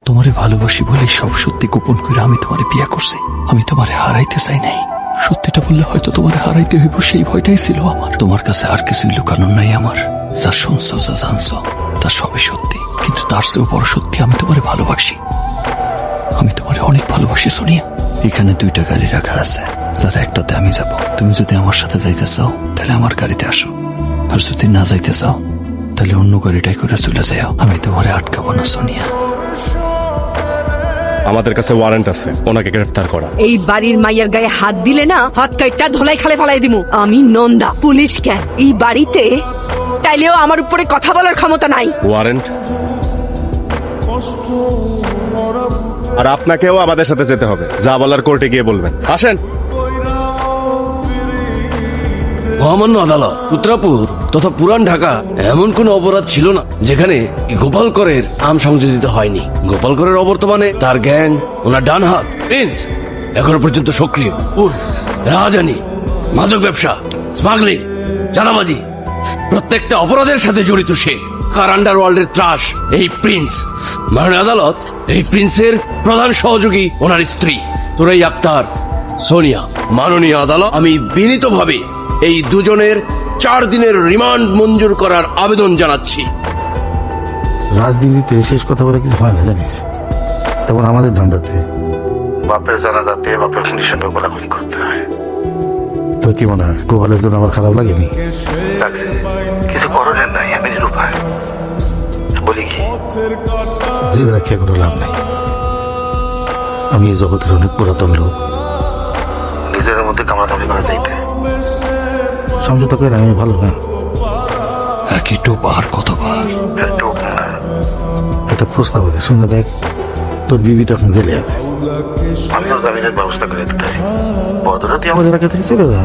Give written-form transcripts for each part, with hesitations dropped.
তোমারে ভালোবাসি বলে সব সত্যি গোপন করে আমি তোমারে বিয়া করছি। আমি তোমারে হারাইতে চাই নাই। সত্যিটা বললে হয়তো তোমারে হারাইতে হইব, সেই ভয়টাই ছিল আমার। তোমার কাছে আর কিছুই লুকানোর নাই আমার। যা শুনছো, যা জানছো, তা সবই সত্যি। কিন্তু তার চেয়েও বড় সত্যি, আমি তোমারে ভালোবাসি। আমি তোমারে অনেক ভালোবাসি সোনিয়া। এখানে 2টা গাড়ি রাখা আছে, যার একটাতে আমি যাব। তুমি যদি আমার সাথে যাইতে চাও তাহলে আমার গাড়িতে আসো, আর যদি না যাইতে চাও তাহলে অন্য গাড়িটাই করে চলে যাও। আমি তোমারে আটকাবো না সোনিয়া। আমাদের কাছে ওয়ারেন্ট আছে ওনাকে গ্রেফতার করা। এই বাড়ির মাইয়ার গায়ে হাত দিলে না, হাত কাইটটা ধোলাই খালে ফালাই দিমু। আমি নন্দা, পুলিশ কেন এই বাড়িতে তাইলেও আমার উপরে কথা বলার ক্ষমতা নাই। ওয়ারেন্ট, আর আপনাকেও আমাদের সাথে যেতে হবে। যা বলার কোর্টে গিয়ে বলবেন। আসেন। মহামান্য আদালত, উত্তরাপুর তথা পুরান ঢাকা এমন কোন অপরাধ ছিল না যেখানে গোপালকরের নাম সংযোজিত হয়নি। গোপালকরের অবর্তমানে তার গ্যাং, ওনার ডান হাত প্রিন্স এখনো পর্যন্ত সক্রিয়। রাজানি, মাদক ব্যবসা, স্মাগলিং, চাঁদাবাজি, প্রত্যেকটা অপরাধের সাথে জড়িত সে। কার আন্ডারওয়ার্ল্ডের ত্রাস এই প্রিন্স। মাননীয় আদালত, এই প্রিন্সের প্রধান সহযোগী ওনার স্ত্রী তুরাই আক্তার, সোনিয়া। মাননীয় আদালত, আমি বিনীতভাবে এই দুজনের 4 দিনের রিমান্ড মঞ্জুর করার আবেদন জানাচ্ছি। রাজনীতিতে শেষ কথা বলে কিছু হয় না জানিস, তেমন আমাদের ধান্দাতে বাপের জানাজাতে বাপের খুনির সঙ্গে গোলাগুলি করতে হয়। তোর কি মনে হয় গোপালের জন্য আমার খারাপ লাগেনি? কিছু করণের নাই, আমি নিরুপায়। বলি কি, জেলে রাখে কোনো লাভ নাই। আমি এই জগতের অনেক পুরাতন লোক, নিজের মধ্যে কামড়াকামড়ি করা যাইতে সমঝোতা করে আমি ভালো না। একই টোপ আর কতবার? একটা প্রস্তাব আছে, শুনে দেখ। তোর বিবি তো এখন জেলে আছে, আমিও জামিনের ব্যবস্থা করে দিতেছি। বদরা তুই আমার এলাকা থেকে চলে যা,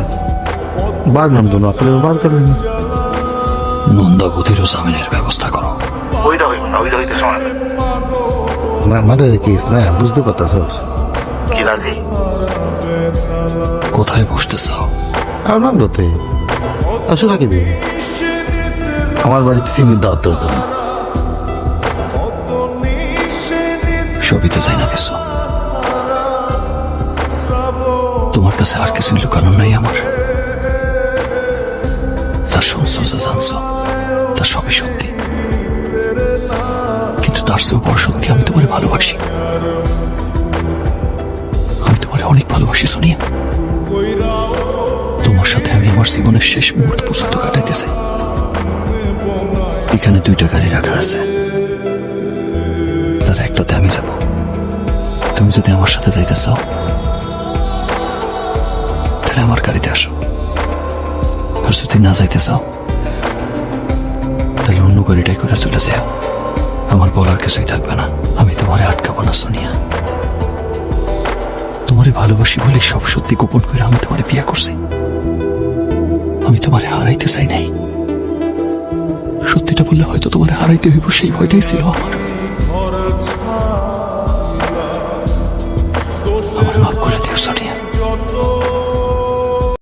বাঁধলাম তো আপনার বাদ করলেন। নন্দাবতীরও জামিনের ব্যবস্থা করো। ওইটা হইব না, ওইটা হইতে সময় না। মানে কেস না, বুঝতে পারতাস কি রাজি? কোথায় বসতে চাও? আর মামলোতে আসো নাকি দিবি আমার বাড়িতে চিনির দাওয়াত তোর জন্য। সবই তো যাই না গেছো। তোমার কাছে আর কিছু লুকানোর নাই আমার। যা শুনছো, যা জানছো, তা সবই সত্যি। কিন্তু তার চেয়েও বড় সত্যি, আমি তোমার ভালোবাসি। আমি তোমার অনেক ভালোবাসি সোনিয়া। তোমার সাথে আমি আমার জীবনের শেষ মুহূর্ত পর্যন্ত কাটাইতে চাই। এখানে 2টা গাড়ি রাখা আছে, যার একটাতে আমি যাব। তুমি যদি আমার সাথে যাইতে চাও তাহলে আমার গাড়িতে আসো, আর যদি না যাইতে চাও তাহলে অন্য গাড়িটাই করে চলে যাও। আমার বলার কিছুই থাকবে না। আমি তোমারে আটকাবো না সোনিয়া। তোমারে ভালোবাসি বলে সব সত্যি গোপন করে আমি তোমারে বিয়ে করছি। আমি তোমারে হারাইতে চাই নাই। সত্যিটা বললে হয়তো তোমারে হারাইতে হইব, সেই ভয়টাই ছিল আমার।